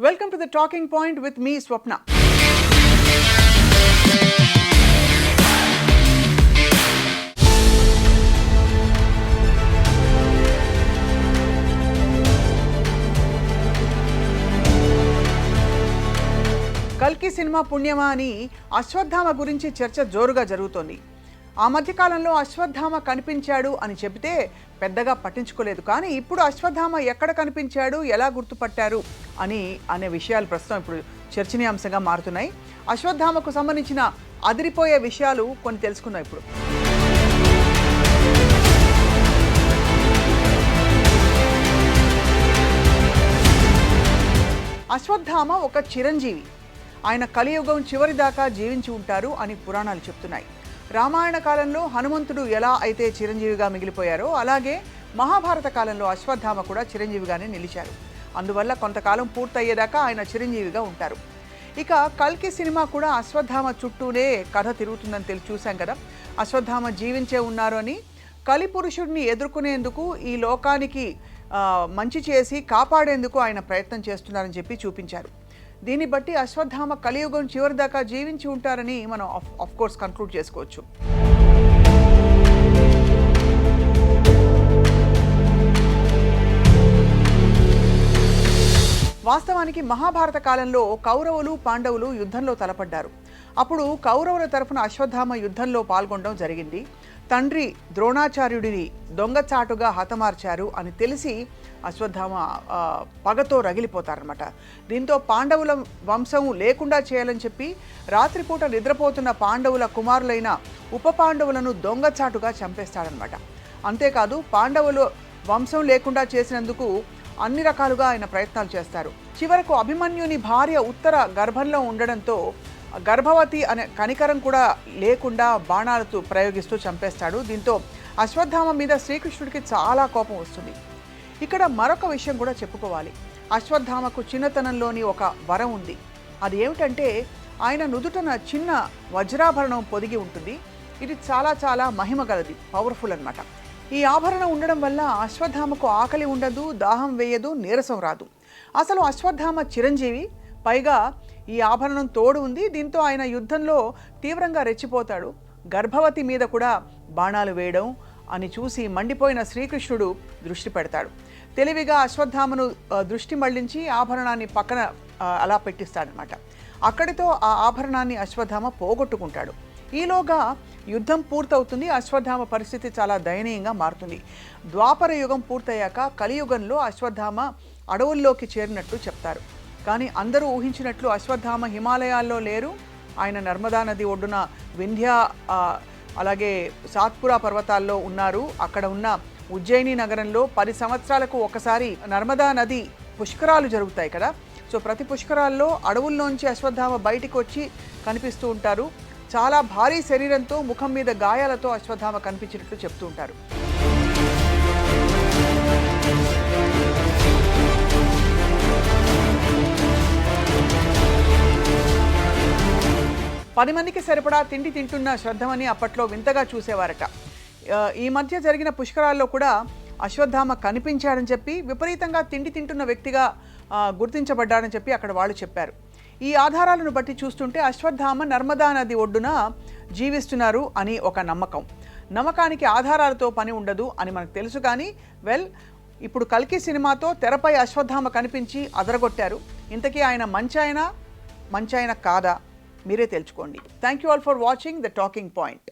Welcome to the Talking Point with me, Swapna. కల్కి cinema పుణ్యమా అని అశ్వత్థామ గురించి చర్చ జోరుగా జరుగుతోంది. ఆ మధ్యకాలంలో అశ్వత్థామ కనిపించాడు అని చెబితే పెద్దగా పట్టించుకోలేదు. కానీ ఇప్పుడు అశ్వత్థామ ఎక్కడ కనిపించాడు, ఎలా గుర్తుపట్టారు అనే విషయాలు ప్రస్తుతం ఇప్పుడు చర్చనీయాంశంగా మారుతున్నాయి. అశ్వత్థామకు సంబంధించిన అదిరిపోయే విషయాలు కొన్ని తెలుసుకుందాం ఇప్పుడు. అశ్వత్థామ ఒక చిరంజీవి. ఆయన కలియుగం చివరి దాకా జీవించి ఉంటారు అని పురాణాలు చెప్తున్నాయి. రామాయణ కాలంలో హనుమంతుడు ఎలా అయితే చిరంజీవిగా మిగిలిపోయారో అలాగే మహాభారత కాలంలో అశ్వత్థామ కూడా చిరంజీవిగానే నిలిచారు. అందువల్ల కొంతకాలం పూర్తయ్యేదాకా ఆయన చిరంజీవిగా ఉంటారు. ఇక కల్కి సినిమా కూడా అశ్వత్థామ చుట్టూనే కథ తిరుగుతుందని చూసాం కదా. అశ్వత్థామ జీవించే ఉన్నారు అని, కలి పురుషుడిని ఎదుర్కొనేందుకు, ఈ లోకానికి మంచి చేసి కాపాడేందుకు ఆయన ప్రయత్నం చేస్తున్నారని చెప్పి చూపించారు. దీన్ని బట్టి అశ్వత్థామ కలియుగం చివరి దాకా జీవించి ఉంటారని మనం ఆఫ్ కోర్స్ కన్క్లూడ్ చేసుకోవచ్చు. వాస్తవానికి మహాభారత కాలంలో కౌరవులు పాండవులు యుద్ధంలో తలపడ్డారు. అప్పుడు కౌరవుల తరఫున అశ్వత్థామ యుద్ధంలో పాల్గొనడం జరిగింది. తండ్రి ద్రోణాచార్యుడిని దొంగచాటుగా హతమార్చారు అని తెలిసి అశ్వత్థామ పగతో రగిలిపోతారనమాట. దీంతో పాండవుల వంశం లేకుండా చేయాలని చెప్పి రాత్రిపూట నిద్రపోతున్న పాండవుల కుమారులైన ఉప పాండవులను దొంగచాటుగా చంపేస్తాడనమాట. అంతేకాదు పాండవులు వంశం లేకుండా చేసినందుకు అన్ని రకాలుగా ఆయన ప్రయత్నాలు చేస్తారు. చివరకు అభిమన్యుని భార్య ఉత్తర గర్భంలో ఉండడంతో గర్భవతి అనే కనికరం కూడా లేకుండా బాణాలతో ప్రయోగిస్తూ చంపేస్తాడు. దీంతో అశ్వత్థామ మీద శ్రీకృష్ణుడికి చాలా కోపం వస్తుంది. ఇక్కడ మరొక విషయం కూడా చెప్పుకోవాలి. అశ్వత్థామకు చిన్నతనంలోని ఒక వరం ఉంది. అది ఏమిటంటే ఆయన నుదుటన చిన్న వజ్రాభరణం పొదిగి ఉంటుంది. ఇది చాలా చాలా మహిమ గలది, పవర్ఫుల్ అన్నమాట. ఈ ఆభరణం ఉండడం వల్ల అశ్వత్థామకు ఆకలి ఉండదు, దాహం వేయదు, నీరసం రాదు. అసలు అశ్వత్థామ చిరంజీవి, పైగా ఈ ఆభరణం తోడు ఉంది. దీంతో ఆయన యుద్ధంలో తీవ్రంగా రెచ్చిపోతాడు. గర్భవతి మీద కూడా బాణాలు వేయడం అని చూసి మండిపోయిన శ్రీకృష్ణుడు దృష్టి పెడతాడు. తెలివిగా అశ్వత్థామను దృష్టి మళ్లించి ఆభరణాన్ని పక్కన అలా పెట్టిస్తాడనమాట. అక్కడితో ఆ ఆభరణాన్ని అశ్వత్థామ పోగొట్టుకుంటాడు. ఈలోగా యుద్ధం పూర్తవుతుంది. అశ్వత్థామ పరిస్థితి చాలా దయనీయంగా మారుతుంది. ద్వాపర యుగం పూర్తయ్యాక కలియుగంలో అశ్వత్థామ అడవుల్లోకి చేరినట్టు చెప్తారు. కానీ అందరూ ఊహించినట్లు అశ్వత్థామ హిమాలయాల్లో లేరు. ఆయన నర్మదా నది ఒడ్డున వింధ్య అలాగే సాత్పురా పర్వతాల్లో ఉన్నారు. అక్కడ ఉన్న ఉజ్జయిని నగరంలో 10 సంవత్సరాలకు ఒకసారి నర్మదా నది పుష్కరాలు జరుగుతాయి కదా. సో ప్రతి పుష్కరాల్లో అడవుల్లోంచి అశ్వత్థామ బయటికి వచ్చి కనిపిస్తూ ఉంటారు. చాలా భారీ శరీరంతో, ముఖం మీద గాయాలతో అశ్వత్థామ కనిపించినట్లు చెప్తూ ఉంటారు. పది మందికి సరిపడా తిండి తింటున్న శ్రద్ధమని అప్పట్లో వింతగా చూసేవారట. ఈ మధ్య జరిగిన పుష్కరాల్లో కూడా అశ్వత్థామ కనిపించాడని చెప్పి, విపరీతంగా తిండి తింటున్న వ్యక్తిగా గుర్తించబడ్డాడని చెప్పి అక్కడ వాళ్ళు చెప్పారు. ఈ ఆధారాలను బట్టి చూస్తుంటే అశ్వత్థామ నర్మదా నది ఒడ్డున జీవిస్తున్నారు అని ఒక నమ్మకం. నమ్మకానికి ఆధారాలతో పని ఉండదు అని మనకు తెలుసు. కానీ ఇప్పుడు కల్కి సినిమాతో తెరపై అశ్వత్థామ కనిపించి అదరగొట్టారు. ఇంతకీ ఆయన మంచాయన కాదా? మీరే తెలుసుకోండి. Thank you all for watching the talking point.